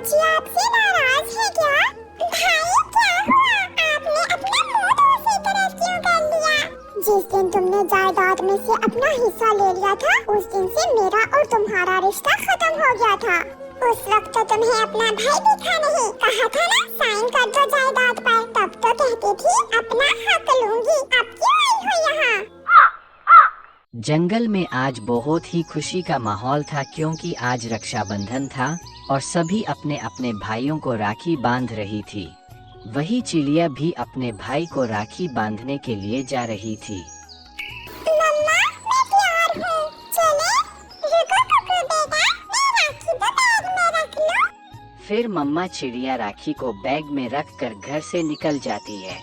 जी आपसे नाराज है क्या? भाई क्या हुआ? आपने अपना मुंह दूसरी तरफ क्यों कर लिया? जिस दिन तुमने जायदाद में से अपना हिस्सा ले लिया था, उस दिन से मेरा और तुम्हारा रिश्ता खत्म हो गया था। उस वक्त तो तुम्हें अपना भाई दिखा नहीं, कहा था ना साइन कर दो जायदाद पर, तब तो कहती थी अपना हक लूंगी। अब क्यों आई हो यहाँ? जंगल में आज बहुत ही खुशी का माहौल था क्योंकि आज रक्षाबंधन था और सभी अपने अपने भाइयों को राखी बांध रही थी। वही चिड़िया भी अपने भाई को राखी बांधने के लिए जा रही थी। मम्मा मैं तैयार हूँ, चले? रुको कुकू बेटा, मैं राखी तो बैग में रख लूँ। फिर मम्मा चिड़िया राखी को बैग में रखकर घर से निकल जाती है।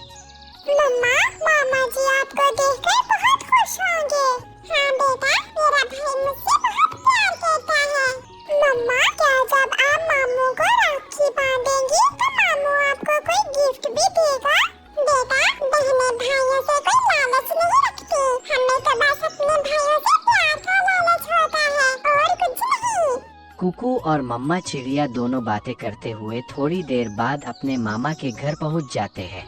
मम्मा मामा जी आपको देखकर बहुत खुश होंगे। हाँ बेटा, मेरा भाई मुझसे बहुत प्यार करता है। मम्मा क्या जब आप मामू को राखी बांधेंगी तो मामू आपको कोई गिफ्ट भी देगा? बेटा बहनें भाइयों से कोई लालच नहीं रखती, हमें तो बस अपने भाइयों से प्यार का लालच होता है और कुछ नहीं। कुकू और मम्मा चिड़िया दोनों बातें करते हुए थोड़ी देर बाद अपने मामा के घर पहुंच जाते हैं।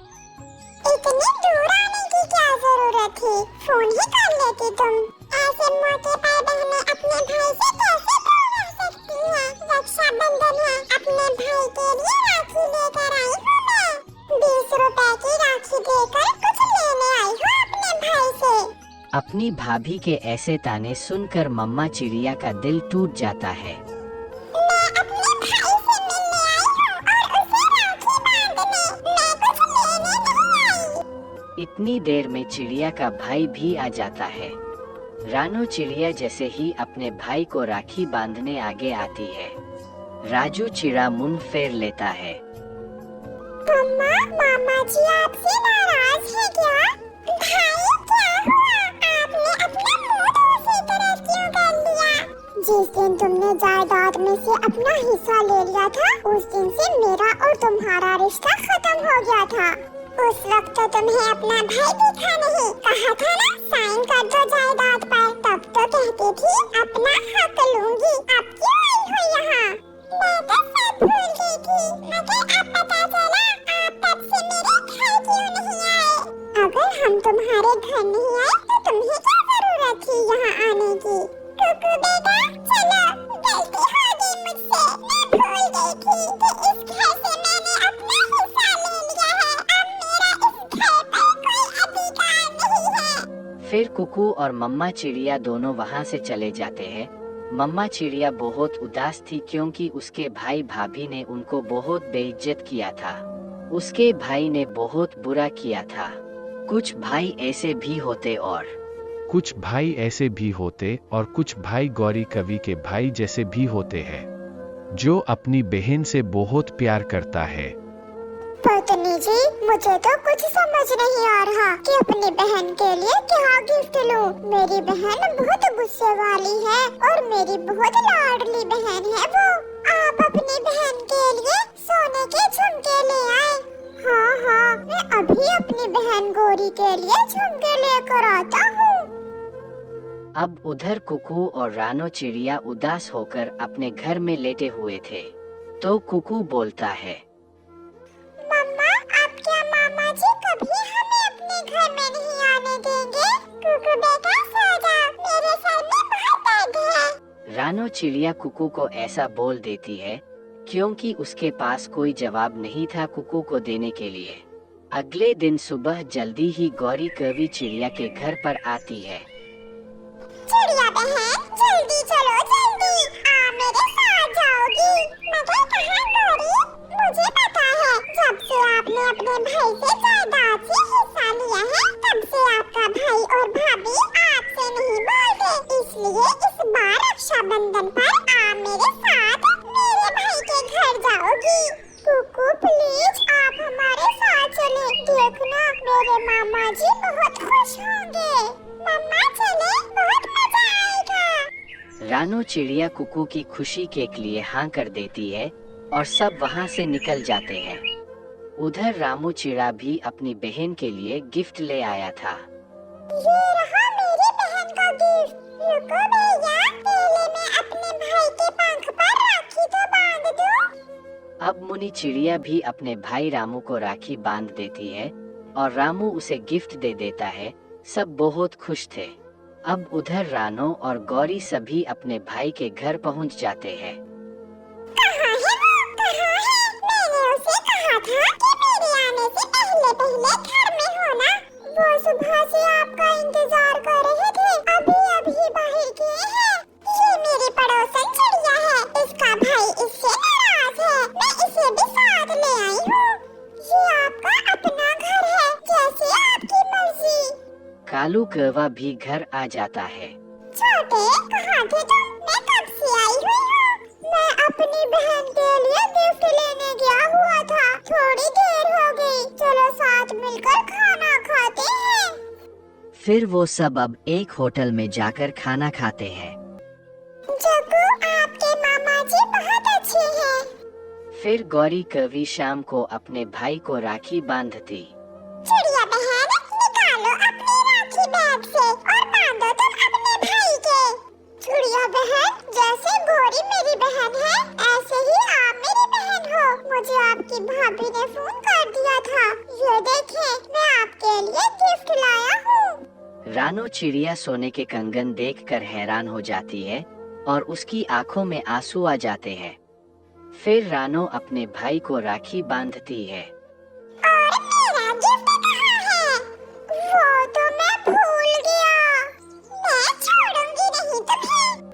इतनी दूर आने की क्या जरूरत थी? फोन ही कर लेती तुम। ऐसे मौके पर बहनें अपने भाई से कैसे दूर रह सकती हैं? रक्षाबंधन है, अपने भाई के लिए राखी लेकर आई हूँ मैं। 20 रुपए की राखी देकर कुछ लेने आई हूँ अपने भाई से। अपनी भाभी के ऐसे ताने सुनकर मम्मा चिड़िया का दिल टूट जाता है। मैं अपने भाई से मिलने आई हूँ और उसे राखी बांधने, मैं कुछ लेने नहीं आई। इतनी देर में चिड़िया का भाई भी आ जाता है। रानू चिड़िया जैसे ही अपने भाई को राखी बांधने आगे आती है, राजू चिड़ा मुंह फेर लेता है। मम्मा मामा जी आपसे नाराज है क्या? भाई क्या हुआ? आपने अपना मुंह दूसरी तरफ क्यों कर लिया? जिस दिन तुमने जायदाद में से अपना हिस्सा ले लिया था, उस दिन से मेरा और तुम्हारा रिश्ता खत्म हो गया था। उस वक्त तो तुम्हें अपना भाई दिखा नहीं, कहा था ना साइन कर दो जायदाद पर, तब तो कहती थी अपना हक लूंगी। अब क्यों आई हो यहाँ? मैं तो सब भूल गई थी, मगर अब पता चला आप तब से मेरे घर क्यों नहीं आए। अगर हम तुम्हारे घर नहीं आए तो तुम्हें क्या जरूरत थी यहाँ आने की? कुकू बेटा चलो, गलती हो गई मुझसे, मैं भूल गई थी कि इस घर से मैंने अपना हिस्सा ले लिया है। अब मेरा इस घर पर कोई अधिकार नहीं है। फिर कुकू और मम्मा चिड़िया दोनों वहां से चले जाते हैं। मम्मा चिड़िया बहुत उदास थी क्योंकि उसके भाई भाभी ने उनको बहुत बेइज्जत किया था। उसके भाई ने बहुत बुरा किया था। कुछ भाई ऐसे भी होते और कुछ भाई गौरी कवि के भाई जैसे भी होते हैं, जो अपनी बहन से बहुत प्यार करता है। पत्नी जी मुझे तो कुछ समझ नहीं आ रहा कि अपनी बहन के लिए क्या गिफ्ट लूं। मेरी बहन बहुत गुस्से वाली है और मेरी बहुत लाडली बहन है वो। आप अपनी बहन के लिए सोने के झुमके ले आए। हाँ हाँ, मैं अभी अपनी बहन गौरी के लिए झुमके लेकर आता हूँ। अब उधर कुकू और रानो चिड़िया उदास होकर अपने घर में लेटे हुए थे। तो कुकू बोलता है, मम्मा अब क्या मामा जी कभी हमें अपने घर में नहीं आने देंगे? कुकू बेटा सो जा, मेरे सर में बहुत दर्द है। रानो चिड़िया कुकू को ऐसा बोल देती है क्योंकि उसके पास कोई जवाब नहीं था कुकू को देने के लिए। अगले दिन सुबह जल्दी ही गौरी कवि चिड़िया के घर पर आती है। चिड़िया बहन जल्दी चलो, जल्दी आ मेरे साथ जाओगी। मगर कहाँ गौरी? मुझे पता है जब से आपने अपने भाई से जायदाद से हिस्सा लिया है, तब से आपका भाई और भाभी आपसे नहीं बोलते। इसलिए इस बार रक्षाबंधन पर आप मेरे साथ मेरे भाई के घर जाओगी। कुकू प्लीज आप हमारे साथ चले, देखना मेरे मामा जी बहुत खुश होंगे। मम्मा चले, बहुत मजा आएगा। रानो चिड़िया कुकू की खुशी के लिए हाँ कर देती है और सब वहाँ से निकल जाते हैं। उधर रामू चिड़ा भी अपनी बहन के लिए गिफ्ट ले आया था। ये रहा मेरी बहन का गिफ्ट। रुको भैया, पहले मैं अपने भाई के पंख पर राखी तो बांध दूं। अब मुनि चिड़िया भी अपने भाई रामू को राखी बांध देती है और रामू उसे गिफ्ट दे देता है। सब बहुत खुश थे। अब उधर रानो और गौरी सभी अपने भाई के घर पहुंच जाते हैं। कहाँ है वो? कहाँ है? मैंने उसे कहा था कि मेरे आने से पहले पहले घर में होना। वो सुबह से आपका इंतजार कर रहे थे। अभी अभी बाहर गए हैं। ये मेरी पड़ोसन चिड़िया है। इसका भाई इससे नाराज है। मैं इसे भी साथ ले आई हूँ। ये आपका अपना घर है, जैसे आपकी मर्जी। कालू कौवा भी घर आ जाता है। छोटे, कहाँ थे तुम? मैं कब से आई हुई हूँ। मैं अपनी बहन के लिए गिफ्ट लेने गया हुआ था। थोड़ी देर हो गई। चलो साथ मिलकर खाना खाते हैं। फिर वो सब अब एक होटल में जाकर खाना खाते हैं। जग्गू, आपके मामा जी बहुत अच्छे हैं। फिर गौरी कवि शाम को अपने भाई को राखी बांधती। चिड़िया बहन, निकालो अपनी राखी बैग से और बांधो तुम अपने भाई के। चिड़िया बहन, जैसे गौरी मेरी बहन है, ऐसे ही आप मेरी बहन हो। मुझे आपकी भाभी ने फोन कर दिया था। ये देखें, मैं आपके लिए गिफ्ट लाया हूँ। रानो चिड़िया सोने के कंगन देखकर हैरान हो जाती है और उसकी आंखों में आंसू आ जाते हैं। फिर रानो अपने भाई को राखी बांधती है। और मेरा गिफ्ट कहाँ है? वो तो मैं भूल गया। मैं छोड़ूंगी नहीं तुम्हें।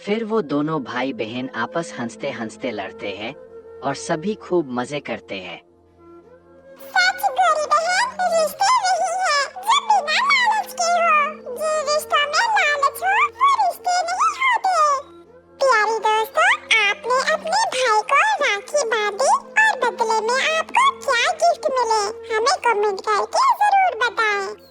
फिर वो दोनों भाई बहन आपस हंसते हंसते लड़ते हैं और सभी खूब मजे करते हैं। सच गौरी बहन, रिश्ते वही है जो बिना लालच के हो। ये रिश्ता में लालच हो, वो रिश्ते नहीं होते। प्यारी दोस्तों, आपने अपने भाई को राखी बांधी और बदले में आपको क्या गिफ्ट मिले, हमें कमेंट करके जरूर बताएं।